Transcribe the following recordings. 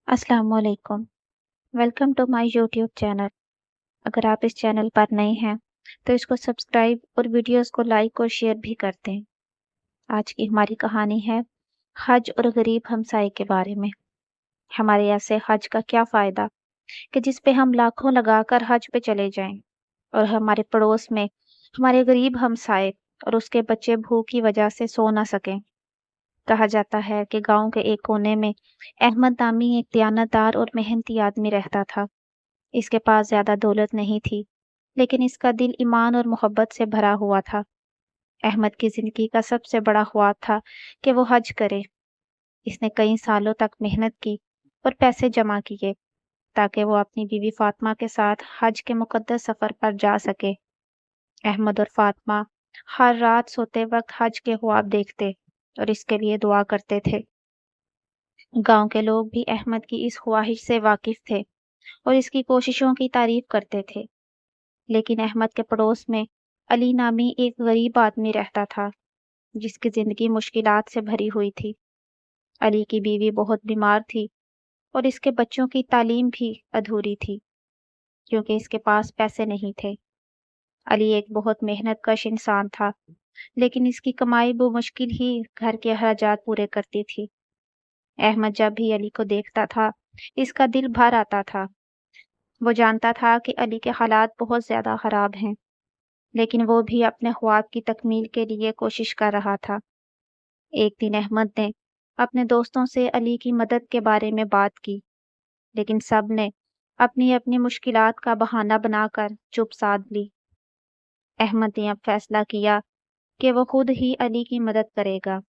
अस्सलाम वालेकुम। Welcome to my YouTube channel. अगर आप इस चैनल पर नए हैं तो इसको सब्सक्राइब और वीडियोस को लाइक और शेयर भी कर दें। आज की हमारी कहानी है हज और गरीब हमसाये के बारे में। हमारे ऐसे हज का क्या फ़ायदा कि जिस पे हम लाखों लगाकर हज पे चले जाएं और हमारे पड़ोस में हमारे गरीब हमसाये और उसके बच्चे भूख की वजह से सो ना सकें। कहा जाता है कि गांव के एक कोने में अहमद नामी एक दयानतदार और मेहनती आदमी रहता था। इसके पास ज्यादा दौलत नहीं थी, लेकिन इसका दिल ईमान और मोहब्बत से भरा हुआ था। अहमद की जिंदगी का सबसे बड़ा ख्वाब था कि वो हज करे। इसने कई सालों तक मेहनत की और पैसे जमा किए ताकि वो अपनी बीवी फातिमा के साथ हज के मुकद्दस सफर पर जा सके। अहमद और फातिमा हर रात सोते वक्त हज के ख्वाब देखते और इसके लिए दुआ करते थे। गांव के लोग भी अहमद की इस ख्वाहिश से वाकिफ थे और इसकी कोशिशों की तारीफ करते थे। लेकिन अहमद के पड़ोस में अली नामी एक गरीब आदमी रहता था, जिसकी जिंदगी मुश्किलात से भरी हुई थी। अली की बीवी बहुत बीमार थी और इसके बच्चों की तालीम भी अधूरी थी, क्योंकि इसके पास पैसे नहीं थे। अली एक बहुत मेहनतकश इंसान था, लेकिन इसकी कमाई वो मुश्किल ही घर के अखराजात पूरे करती थी। अहमद जब भी अली को देखता था, इसका दिल भर आता था। वो जानता था कि अली के हालात बहुत ज्यादा खराब हैं, लेकिन वो भी अपने ख्वाब की तकमील के लिए कोशिश कर रहा था। एक दिन अहमद ने अपने दोस्तों से अली की मदद के बारे में बात की, लेकिन सब ने अपनी अपनी मुश्किलात का बहाना बनाकर चुप साध ली। अहमद ने अब फैसला किया कि वो खुद ही अली की मदद करेगा,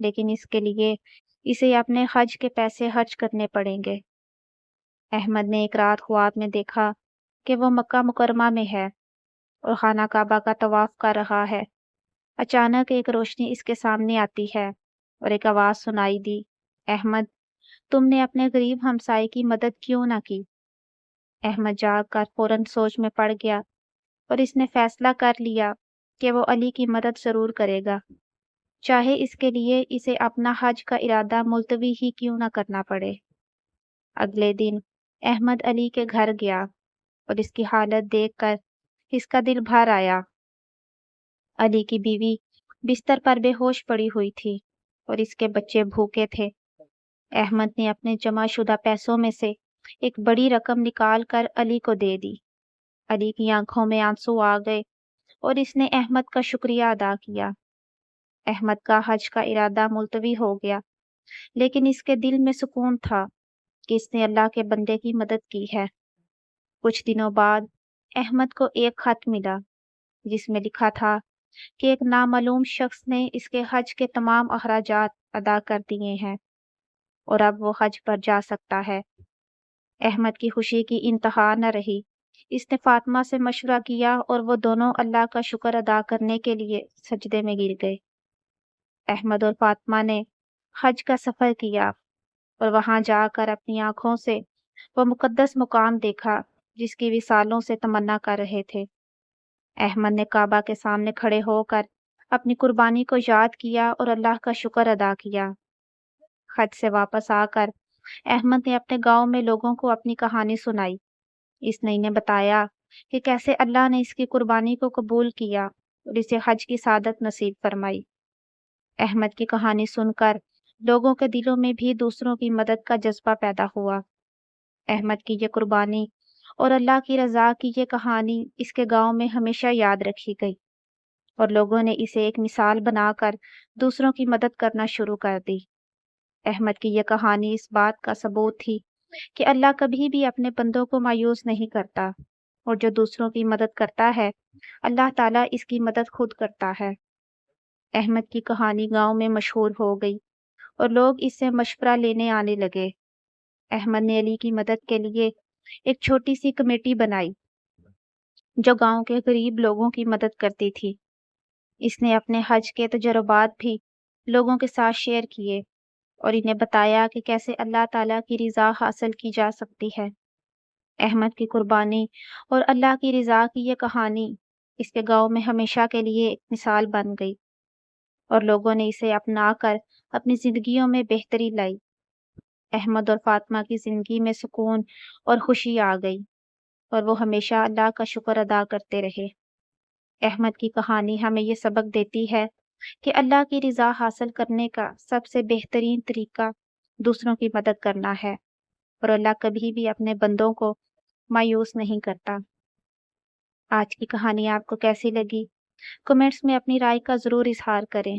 लेकिन इसके लिए इसे अपने हज के पैसे खर्च करने पड़ेंगे। अहमद ने एक रात ख्वाब में देखा कि वो मक्का मुकरमा में है और खाना काबा का तवाफ कर रहा है। अचानक एक रोशनी इसके सामने आती है और एक आवाज सुनाई दी, अहमद, तुमने अपने गरीब हमसाये की मदद क्यों ना की? अहमद जाग कर फौरन सोच में पड़ गया और इसने फैसला कर लिया कि वो अली की मदद जरूर करेगा, चाहे इसके लिए इसे अपना हज का इरादा मुलतवी ही क्यों ना करना पड़े। अगले दिन अहमद अली के घर गया और इसकी हालत देखकर इसका दिल भर आया। अली की बीवी बिस्तर पर बेहोश पड़ी हुई थी और इसके बच्चे भूखे थे। अहमद ने अपने जमाशुदा पैसों में से एक बड़ी रकम निकाल कर अली को दे दी। अली की आंखों में आंसू आ गए और इसने अहमद का शुक्रिया अदा किया। अहमद का हज का इरादा मुलतवी हो गया, लेकिन इसके दिल में सुकून था कि इसने अल्लाह के बंदे की मदद की है। कुछ दिनों बाद अहमद को एक खत मिला, जिसमें लिखा था कि एक नामालूम शख्स ने इसके हज के तमाम अखराजात अदा कर दिए हैं और अब वो हज पर जा सकता है। अहमद की खुशी की इंतहा न रही। इसने फातिमा से मशवरा किया और वो दोनों अल्लाह का शुक्र अदा करने के लिए सजदे में गिर गए। अहमद और फातिमा ने हज का सफर किया और वहां जाकर अपनी आंखों से वो मुकद्दस मुकाम देखा जिसकी वे सालों से तमन्ना कर रहे थे। अहमद ने काबा के सामने खड़े होकर अपनी कुर्बानी को याद किया और अल्लाह का शुक्र अदा किया। हज से वापस आकर अहमद ने अपने गांव में लोगों को अपनी कहानी सुनाई। इसने इन्हें बताया कि कैसे अल्लाह ने इसकी कुर्बानी को कबूल किया और इसे हज की सादत नसीब फरमाई। अहमद की कहानी सुनकर लोगों के दिलों में भी दूसरों की मदद का जज्बा पैदा हुआ। अहमद की ये कुर्बानी और अल्लाह की रजा की ये कहानी इसके गांव में हमेशा याद रखी गई और लोगों ने इसे एक मिसाल बनाकर दूसरों की मदद करना शुरू कर दी। अहमद की यह कहानी इस बात का सबूत थी कि अल्लाह कभी भी अपने बंदों को मायूस नहीं करता और जो दूसरों की मदद करता है, अल्लाह ताला इसकी मदद खुद करता है। अहमद की कहानी गांव में मशहूर हो गई और लोग इससे मशवरा लेने आने लगे। अहमद ने अली की मदद के लिए एक छोटी सी कमेटी बनाई जो गांव के गरीब लोगों की मदद करती थी। इसने अपने हज के तजुर्बात भी लोगों के साथ शेयर किए और इन्हें बताया कि कैसे अल्लाह ताला की रिजा हासिल की जा सकती है। अहमद की कुर्बानी और अल्लाह की रिजा की ये कहानी इसके गांव में हमेशा के लिए एक मिसाल बन गई और लोगों ने इसे अपनाकर अपनी जिंदगियों में बेहतरी लाई। احمد اور فاطمہ کی زندگی میں سکون اور خوشی آ گئی اور وہ ہمیشہ اللہ کا شکر ادا کرتے رہے۔ احمد کی کہانی ہمیں یہ سبق دیتی ہے کہ اللہ کی رضا حاصل کرنے کا سب سے بہترین طریقہ دوسروں کی مدد کرنا ہے، اور اللہ کبھی بھی اپنے بندوں کو مایوس نہیں کرتا۔ آج کی کہانی آپ کو کیسی لگی؟ کمنٹس میں اپنی رائے کا ضرور اظہار کریں۔